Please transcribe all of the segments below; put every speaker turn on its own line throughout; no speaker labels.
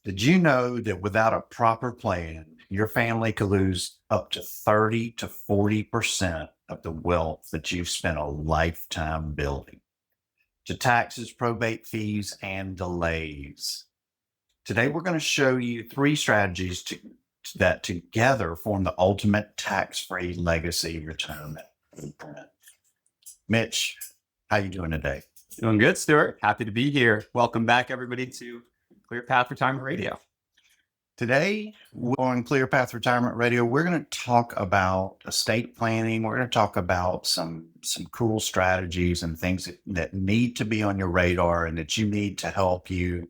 Did you know that without a proper plan, your family could lose up to 30 to 40% of the wealth that you've spent a lifetime building to taxes, probate fees, and delays? Today, we're going to show you three strategies that together form the ultimate tax-free legacy retirement blueprint. Mitch, how you doing today?
Doing good, Stewart. Happy to be here. Welcome back, everybody, to Clearpath Retirement Radio.
Today on Clearpath Retirement Radio, we're going to talk about estate planning. We're going to talk about some cool strategies and things that need to be on your radar and that you need to help you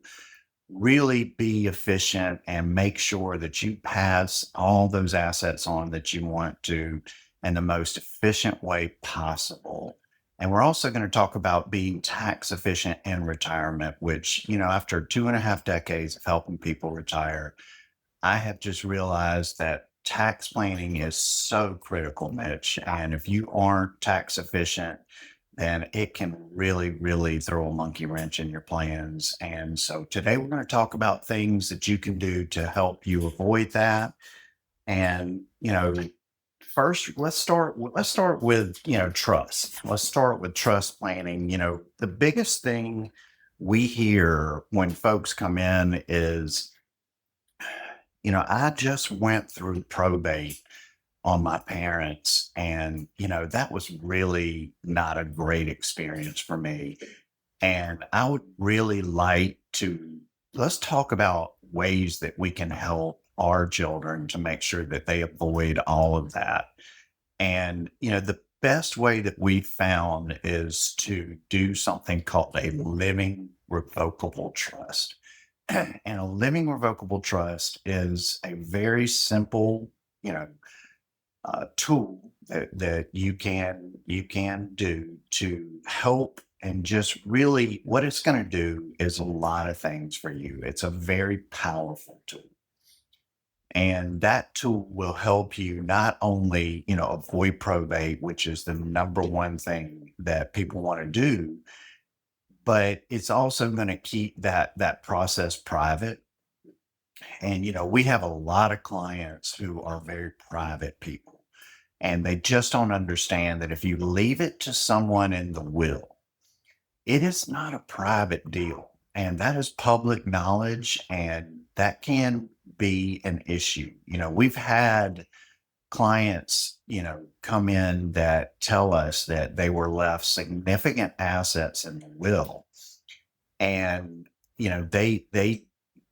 really be efficient and make sure that you pass all those assets on that you want to in the most efficient way possible. And we're also going to talk about being tax efficient in retirement, which, after 2.5 decades of helping people retire, I have just realized that tax planning is so critical, Mitch. And if you aren't tax efficient, then it can really, really throw a monkey wrench in your plans. And so today we're going to talk about things that you can do to help you avoid that. And, first, let's start with, trust. Let's start with trust planning. The biggest thing we hear when folks come in is, I just went through probate on my parents, and, that was really not a great experience for me. And I would really like let's talk about ways that we can help our children to make sure that they avoid all of that. And, the best way that we found is to do something called a living revocable trust. And a living revocable trust is a very simple, tool that you can do to help. And just really what it's going to do is a lot of things for you. It's a very powerful tool. And that tool will help you not only, avoid probate, which is the number one thing that people want to do, but it's also going to keep that process private. And, we have a lot of clients who are very private people, and they just don't understand that if you leave it to someone in the will, it is not a private deal. And that is public knowledge, and that can be an issue. We've had clients, come in that tell us that they were left significant assets in the will. And, they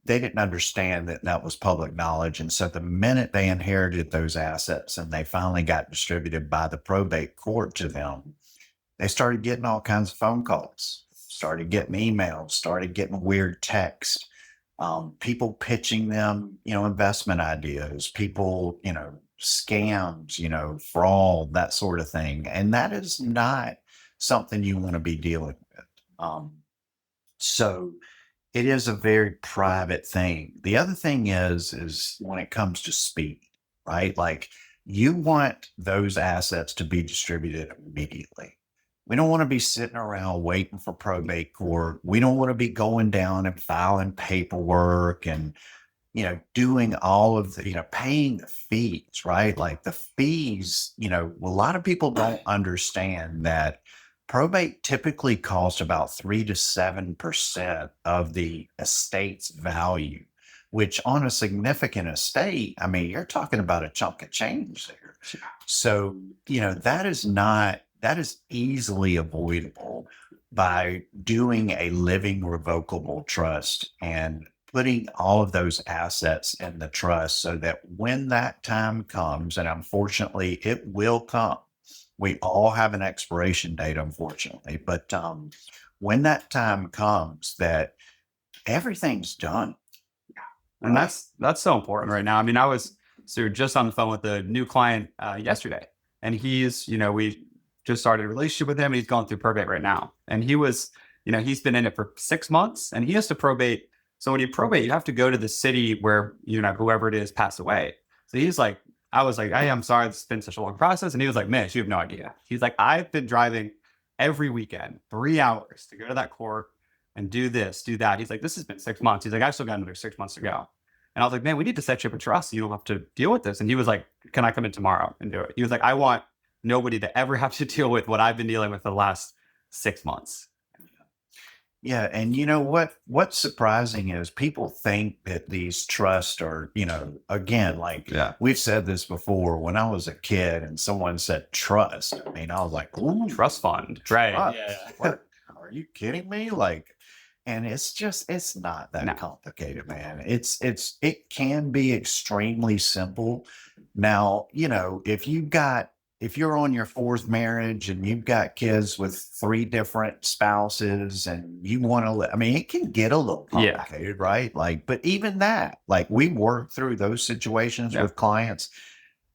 didn't understand that that was public knowledge. And so the minute they inherited those assets and they finally got distributed by the probate court to them, they started getting all kinds of phone calls, started getting emails, started getting weird texts, people pitching them, investment ideas, people, scams, fraud, that sort of thing. And that is not something you want to be dealing with. So it is a very private thing. The other thing is when it comes to speed, right? Like, you want those assets to be distributed immediately. We don't want to be sitting around waiting for probate court. We don't want to be going down and filing paperwork and, doing all of the, paying the fees, right? Like the fees, a lot of people don't understand that probate typically costs about 3 to 7% of the estate's value, which on a significant estate, I mean, you're talking about a chunk of change there. So, that is easily avoidable by doing a living revocable trust and putting all of those assets in the trust so that when that time comes, and unfortunately it will come, we all have an expiration date, unfortunately, but when that time comes, that everything's done.
And that's so important right now. I mean, I was just on the phone with a new client yesterday, and he's, we just started a relationship with him. He's going through probate right now. And he was, he's been in it for 6 months, and he has to probate. So when you probate, you have to go to the city where, whoever it is passed away. So he's like, I was like, hey, I'm sorry, it's been such a long process. And he was like, Mitch, you have no idea. He's like, I've been driving every weekend, 3 hours to go to that court, and do this, do that. He's like, this has been 6 months. He's like, I've still got another 6 months to go. And I was like, man, we need to set you up a trust so you don't have to deal with this. And he was like, can I come in tomorrow and do it? He was like, I want nobody to ever have to deal with what I've been dealing with for the last 6 months.
Yeah. And you know what's surprising is people think that these trusts are, again, like we've said this before, when I was a kid and someone said trust, I mean, I was like, ooh,
trust fund. Right.
Yeah. What? Are you kidding me? Like, and it's not that complicated, man. It can be extremely simple. Now, if you're on your fourth marriage and you've got kids with 3 different spouses and you want to, I mean, it can get a little complicated, right? Like, but even that, like we work through those situations with clients,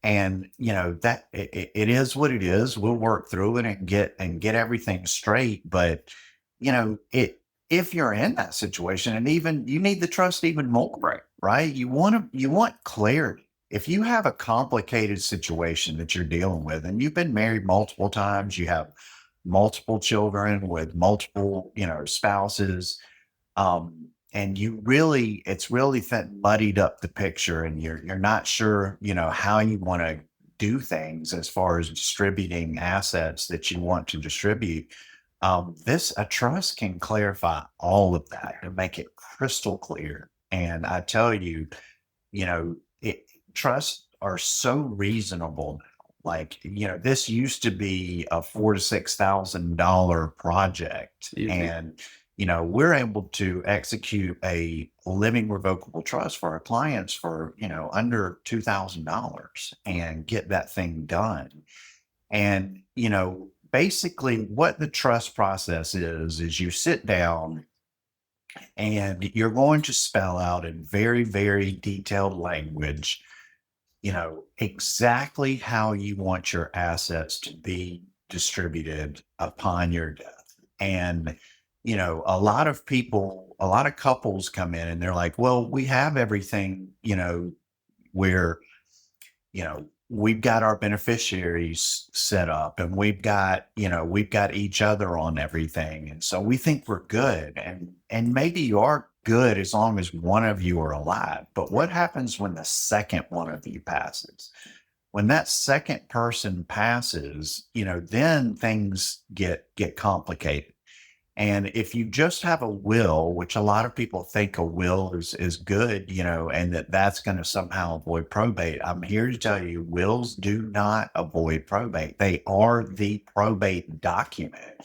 and that it is what it is. We'll work through it and get everything straight. But if you're in that situation, and even you need the trust even more, right? You want clarity. If you have a complicated situation that you're dealing with, and you've been married multiple times, you have multiple children with multiple, spouses, and it's really muddied up the picture, and you're not sure, how you want to do things as far as distributing assets that you want to distribute. A trust can clarify all of that and make it crystal clear. And I tell you, trusts are so reasonable now. Like, this used to be a $4,000 to $6,000 project. Easy. And, we're able to execute a living revocable trust for our clients for, under $2,000 and get that thing done. And, basically what the trust process is you sit down and you're going to spell out in very, very detailed language, exactly how you want your assets to be distributed upon your death. And, a lot of couples come in and they're like, well, we have everything, where, we've got our beneficiaries set up, and we've got each other on everything. And so we think we're good. And maybe you are good as long as one of you are alive. But what happens when the second one of you passes? When that second person passes, then things get complicated. And if you just have a will, which a lot of people think a will is good, and that's going to somehow avoid probate, I'm here to tell you, wills do not avoid probate. They are the probate document.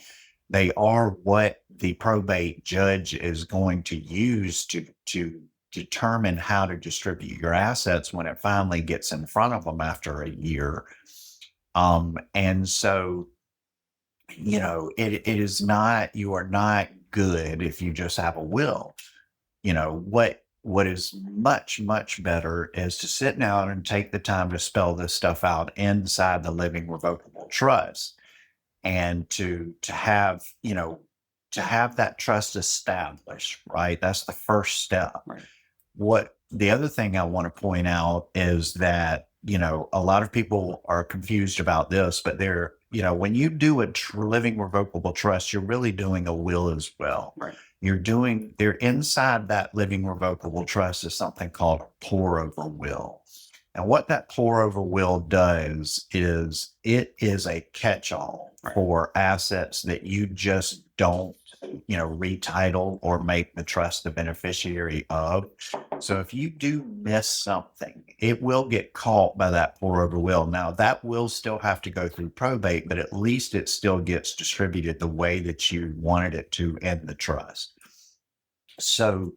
They are what the probate judge is going to use to determine how to distribute your assets when it finally gets in front of them after a year. And so, it is not, you are not good if you just have a will. What is much, much better is to sit down and take the time to spell this stuff out inside the living revocable trust, and to have that trust established, right? That's the first step. Right. What the other thing I want to point out is that, a lot of people are confused about this, but when you do a living revocable trust, you're really doing a will as well. Right. They're inside that living revocable trust is something called a pour over will. And what that pour over will does is it is a catch-all for assets that you just don't, retitle or make the trust the beneficiary of. So if you do miss something, it will get caught by that pour over will. Now that will still have to go through probate, but at least it still gets distributed the way that you wanted it to in the trust. So,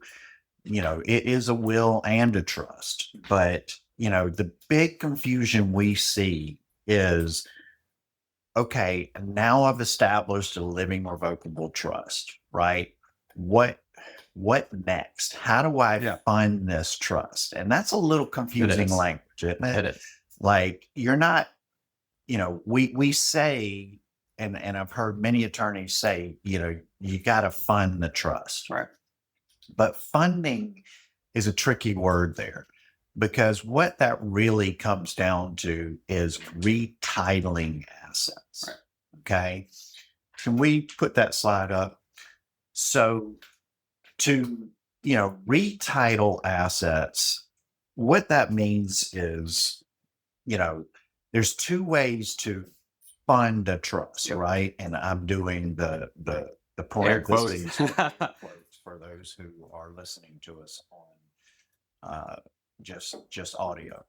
it is a will and a trust, but the big confusion we see is, okay, now I've established a living revocable trust, right? What next? How do I fund this trust? And that's a little confusing language, isn't it? It is. Like, you're not, we say, and I've heard many attorneys say, you got to fund the trust, right? But funding is a tricky word there, because what that really comes down to is retitling assets. Right. Okay. Can we put that slide up? So to, retitle assets, what that means is, there's two ways to fund a trust, right? And I'm doing the
Air quotes.
parentheses quotes for those who are listening to us on just audio.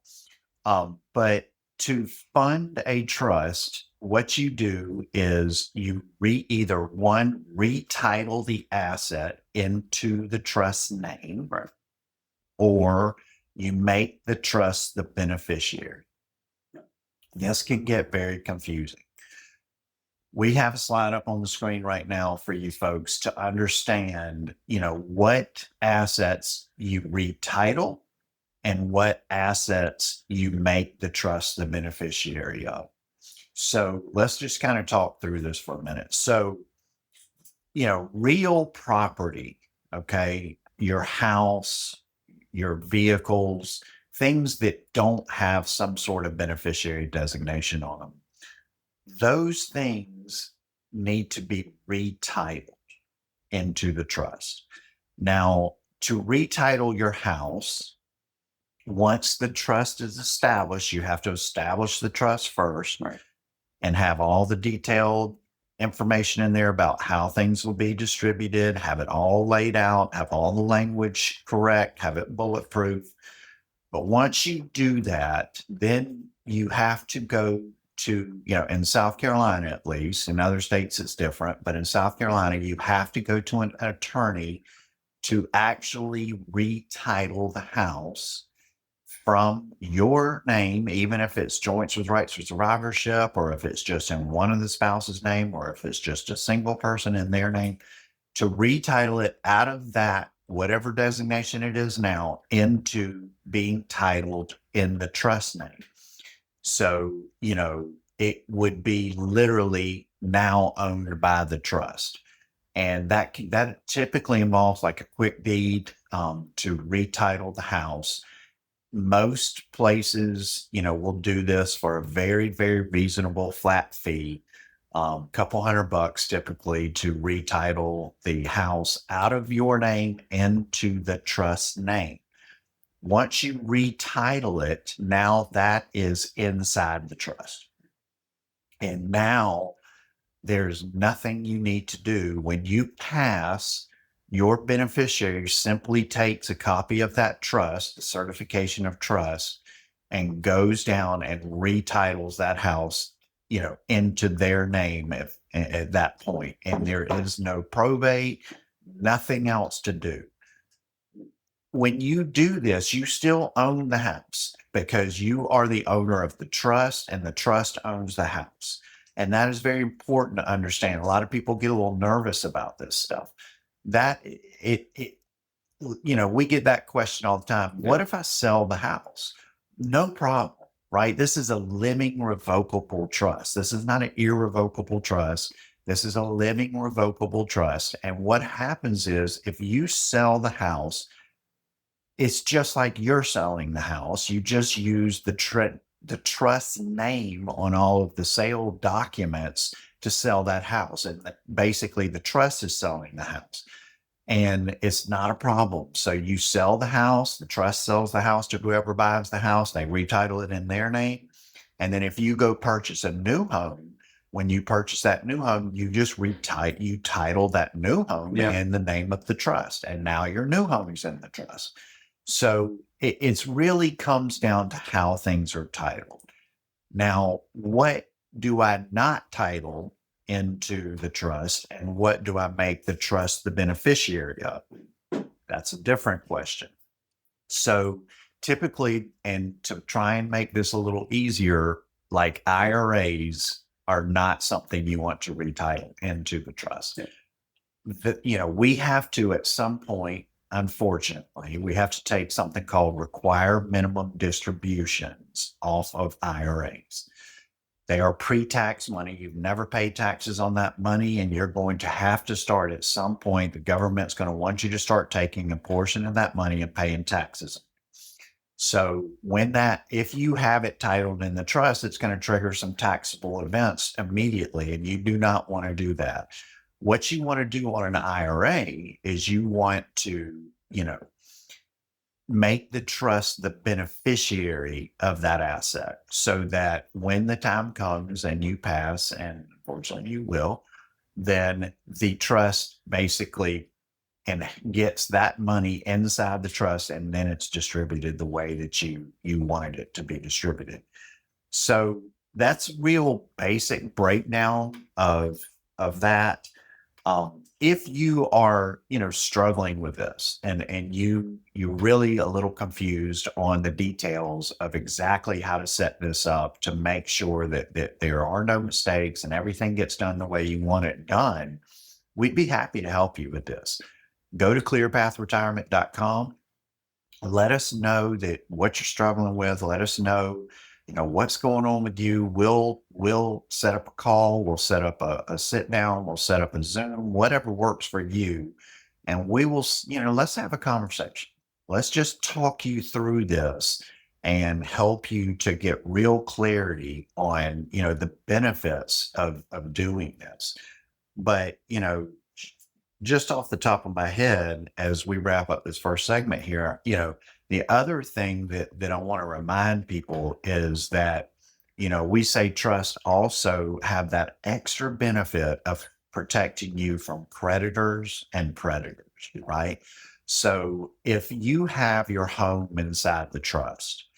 But to fund a trust, what you do is you either one, retitle the asset into the trust name,
Right.
or you make the trust the beneficiary. This can get very confusing. We have a slide up on the screen right now for you folks to understand, what assets you retitle and what assets you make the trust the beneficiary of. So let's just kind of talk through this for a minute. So, real property, okay, your house, your vehicles, things that don't have some sort of beneficiary designation on them, those things need to be retitled into the trust. Now, to retitle your house, once the trust is established, you have to establish the trust first,
Right.
and have all the detailed information in there about how things will be distributed, have it all laid out, have all the language correct, have it bulletproof. But once you do that, then you have to go to, in South Carolina, at least, in other states it's different, but in South Carolina, you have to go to an attorney to actually retitle the house from your name, even if it's joints with rights of survivorship, or if it's just in one of the spouse's name, or if it's just a single person in their name, to retitle it out of that, whatever designation it is now, into being titled in the trust name. So, it would be literally now owned by the trust. And that typically involves like a quick deed to retitle the house. Most places, will do this for a very, very reasonable flat fee, couple $100 typically, to retitle the house out of your name into the trust name. Once you retitle it, now that is inside the trust. And now there's nothing you need to do. When you pass, your beneficiary simply takes a copy of that trust, the certification of trust, and goes down and retitles that house, into their name at that point. And there is no probate, nothing else to do. When you do this, you still own the house because you are the owner of the trust, and the trust owns the house. And that is very important to understand. A lot of people get a little nervous about this stuff. We get that question all the time.
Yeah.
What if I sell the house? No problem, right? This is a living revocable trust. This is not an irrevocable trust. This is a living revocable trust. And what happens is, if you sell the house, it's just like you're selling the house. You just use the trust name on all of the sale documents to sell that house. And basically the trust is selling the house, and it's not a problem. So you sell the house, the trust sells the house to whoever buys the house, they retitle it in their name. And then if you go purchase a new home, when you purchase that new home, you just title that new home in the name of the trust. And now your new home is in the trust. So it's really comes down to how things are titled. Now, what do I not title into the trust, and what do I make the trust the beneficiary of? That's a different question. So typically, and to try and make this a little easier, like IRAs are not something you want to retitle into the trust. We have to, at some point, unfortunately, we have to take something called required minimum distributions off of IRAs. They are pre-tax money. You've never paid taxes on that money, and you're going to have to start at some point. The government's going to want you to start taking a portion of that money and paying taxes. So if you have it titled in the trust, it's going to trigger some taxable events immediately, and you do not want to do that. What you want to do on an IRA is you want to, make the trust the beneficiary of that asset so that when the time comes and you pass, and unfortunately you will, then the trust basically and gets that money inside the trust, and then it's distributed the way that you wanted it to be distributed. So that's real basic breakdown of that. If you are, struggling with this and you're really a little confused on the details of exactly how to set this up to make sure that there are no mistakes and everything gets done the way you want it done, we'd be happy to help you with this. Go to clearpathretirement.com. Let us know that what you're struggling with. Let us know, what's going on with you. We'll set up a call. We'll set up a sit down. We'll set up a Zoom, whatever works for you. And we will, let's have a conversation. Let's just talk you through this and help you to get real clarity on, the benefits of doing this. But, just off the top of my head, as we wrap up this first segment here, the other thing that I want to remind people is that, we say trust also have that extra benefit of protecting you from creditors and predators, right? So if you have your home inside the trust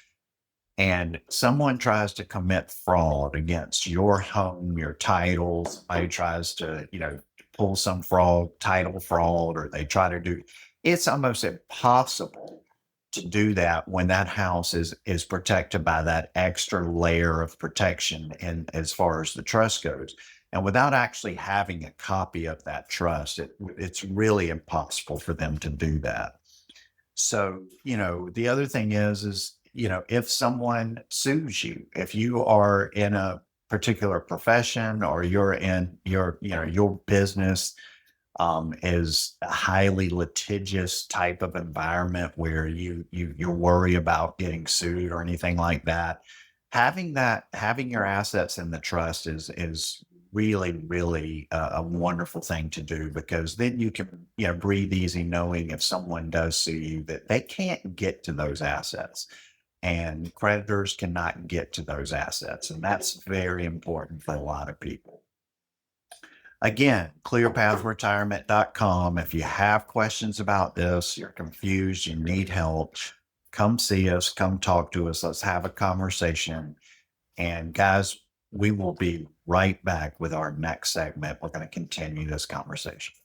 and someone tries to commit fraud against your home, your titles, somebody tries to, pull some fraud, title fraud, or they try to do, it's almost impossible to do that when that house is protected by that extra layer of protection and as far as the trust goes. And without actually having a copy of that trust, it's really impossible for them to do that. So, the other thing is, if someone sues you, if you are in a particular profession or you're in your business is a highly litigious type of environment where you worry about getting sued or anything like that, having your assets in the trust is really a wonderful thing to do, because then you can breathe easy knowing if someone does sue you that they can't get to those assets and creditors cannot get to those assets. And that's very important for a lot of people. Again, clearpathretirement.com. If you have questions about this, you're confused, you need help, come see us, come talk to us. Let's have a conversation. And guys, we will be right back with our next segment. We're going to continue this conversation.